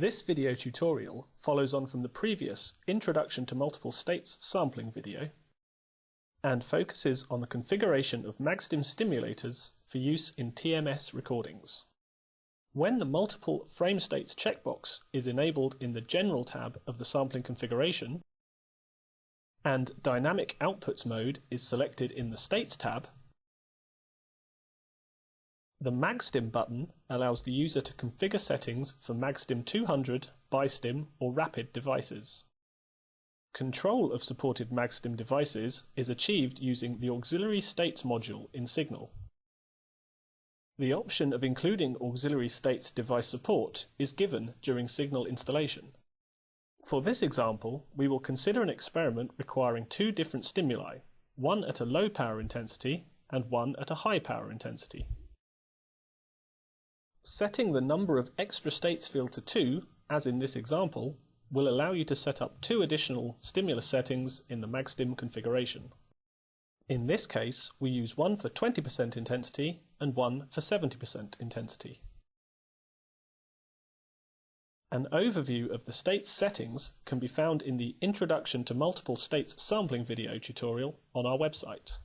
This video tutorial follows on from the previous Introduction to Multiple States sampling video and focuses on the configuration of Magstim stimulators for use in TMS recordings. When the Multiple Frame States checkbox is enabled in the General tab of the sampling configuration and Dynamic Outputs mode is selected in the States tab, the Magstim button allows the user to configure settings for Magstim 200, BiStim or Rapid devices. Control of supported Magstim devices is achieved using the Auxiliary States module in Signal. The option of including Auxiliary States device support is given during Signal installation. For this example, we will consider an experiment requiring two different stimuli, one at a low power intensity and one at a high power intensity. Setting the number of extra states field to 2, as in this example, will allow you to set up 2 additional stimulus settings in the Magstim configuration. In this case, we use one for 20% intensity and one for 70% intensity. An overview of the states settings can be found in the Introduction to Multiple States sampling video tutorial on our website.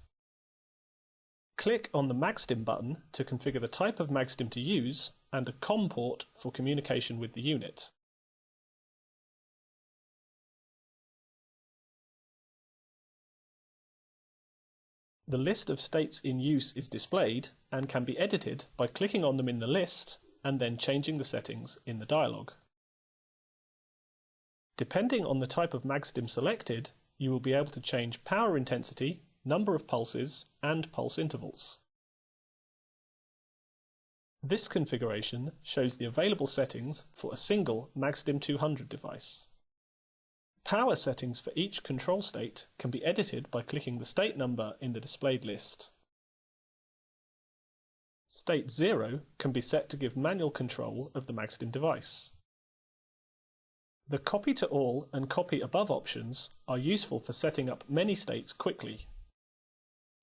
Click on the Magstim button to configure the type of Magstim to use and a COM port for communication with the unit. The list of states in use is displayed and can be edited by clicking on them in the list and then changing the settings in the dialog. Depending on the type of Magstim selected, you will be able to change power intensity, number of pulses, and pulse intervals. This configuration shows the available settings for a single Magstim 200 device. Power settings for each control state can be edited by clicking the state number in the displayed list. State 0 can be set to give manual control of the Magstim device. The Copy to All and Copy Above options are useful for setting up many states quickly.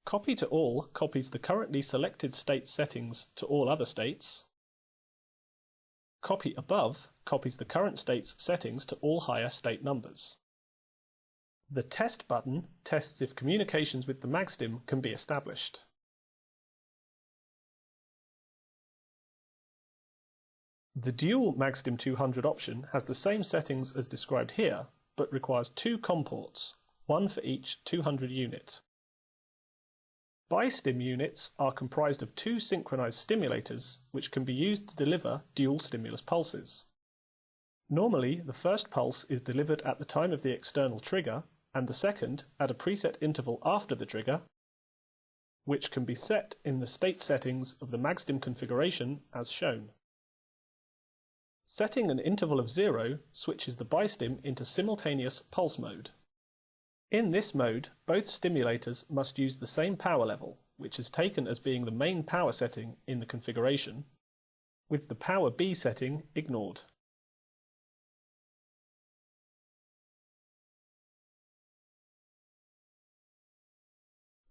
Copy to All copies the currently selected state settings to all other states. Copy Above copies the current state's settings to all higher state numbers. The Test button tests if communications with the Magstim can be established. The dual Magstim 200 option has the same settings as described here, but requires 2 COM ports, one for each 200 unit. BiStim units are comprised of 2 synchronized stimulators which can be used to deliver dual stimulus pulses. Normally, the first pulse is delivered at the time of the external trigger and the second at a preset interval after the trigger, which can be set in the state settings of the Magstim configuration as shown. Setting an interval of 0 switches the BiStim into simultaneous pulse mode. In this mode, both stimulators must use the same power level, which is taken as being the main power setting in the configuration, with the power B setting ignored.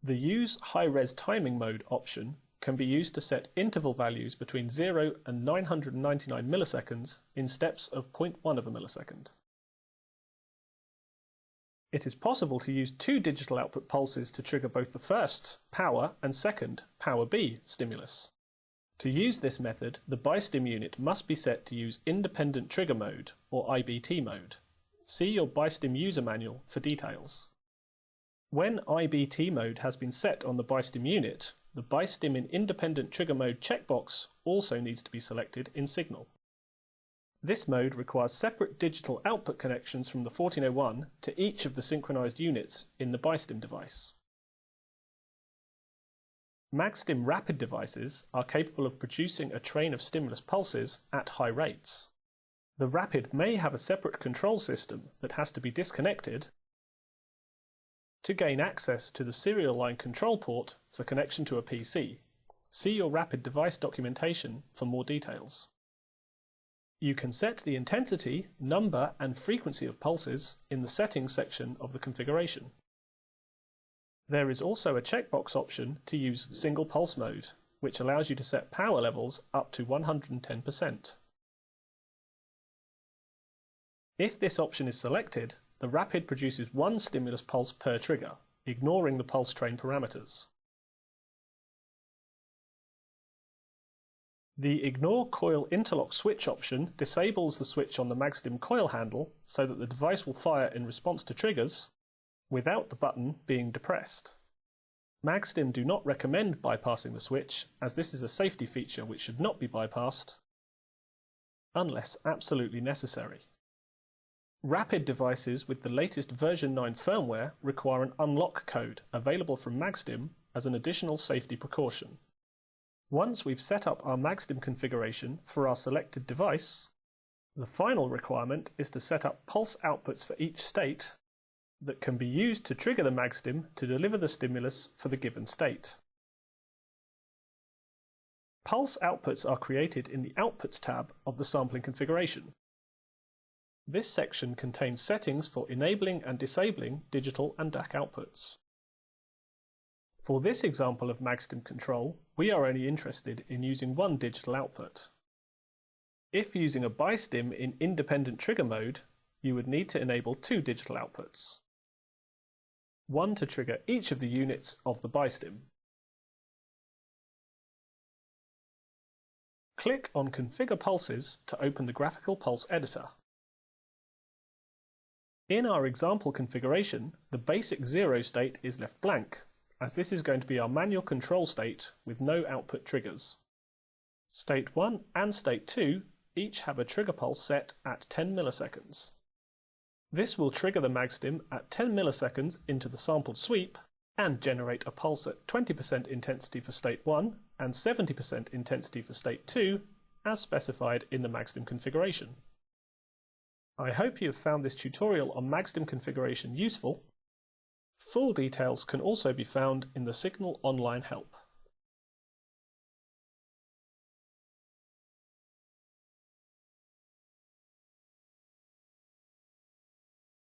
The Use High-Res Timing Mode option can be used to set interval values between 0 and 999 milliseconds in steps of 0.1 of a millisecond. It is possible to use 2 digital output pulses to trigger both the first power and second power B stimulus. To use this method, the BiStim unit must be set to use Independent Trigger Mode or IBT mode. See your BiStim user manual for details. When IBT mode has been set on the BiStim unit, the BiStim in Independent Trigger Mode checkbox also needs to be selected in Signal. This mode requires separate digital output connections from the 1401 to each of the synchronized units in the BiStim device. Magstim Rapid devices are capable of producing a train of stimulus pulses at high rates. The Rapid may have a separate control system that has to be disconnected to gain access to the serial line control port for connection to a PC. See your Rapid device documentation for more details. You can set the intensity, number and frequency of pulses in the settings section of the configuration. There is also a checkbox option to use single pulse mode, which allows you to set power levels up to 110%. If this option is selected, the Rapid produces one stimulus pulse per trigger, ignoring the pulse train parameters. The Ignore Coil Interlock Switch option disables the switch on the Magstim coil handle so that the device will fire in response to triggers without the button being depressed. Magstim do not recommend bypassing the switch, as this is a safety feature which should not be bypassed unless absolutely necessary. Rapid devices with the latest version 9 firmware require an unlock code available from Magstim as an additional safety precaution. Once we've set up our Magstim configuration for our selected device, the final requirement is to set up pulse outputs for each state that can be used to trigger the Magstim to deliver the stimulus for the given state. Pulse outputs are created in the Outputs tab of the sampling configuration. This section contains settings for enabling and disabling digital and DAC outputs. For this example of Magstim control, we are only interested in using one digital output. If using a BiStim in independent trigger mode, you would need to enable two digital outputs. One to trigger each of the units of the BiStim. Click on Configure Pulses to open the graphical pulse editor. In our example configuration, the basic 0 state is left blank, as this is going to be our manual control state with no output triggers. State 1 and State 2 each have a trigger pulse set at 10 milliseconds. This will trigger the Magstim at 10 milliseconds into the sampled sweep and generate a pulse at 20% intensity for State 1 and 70% intensity for State 2 as specified in the Magstim configuration. I hope you have found this tutorial on Magstim configuration useful. Full details can also be found in the Signal online help.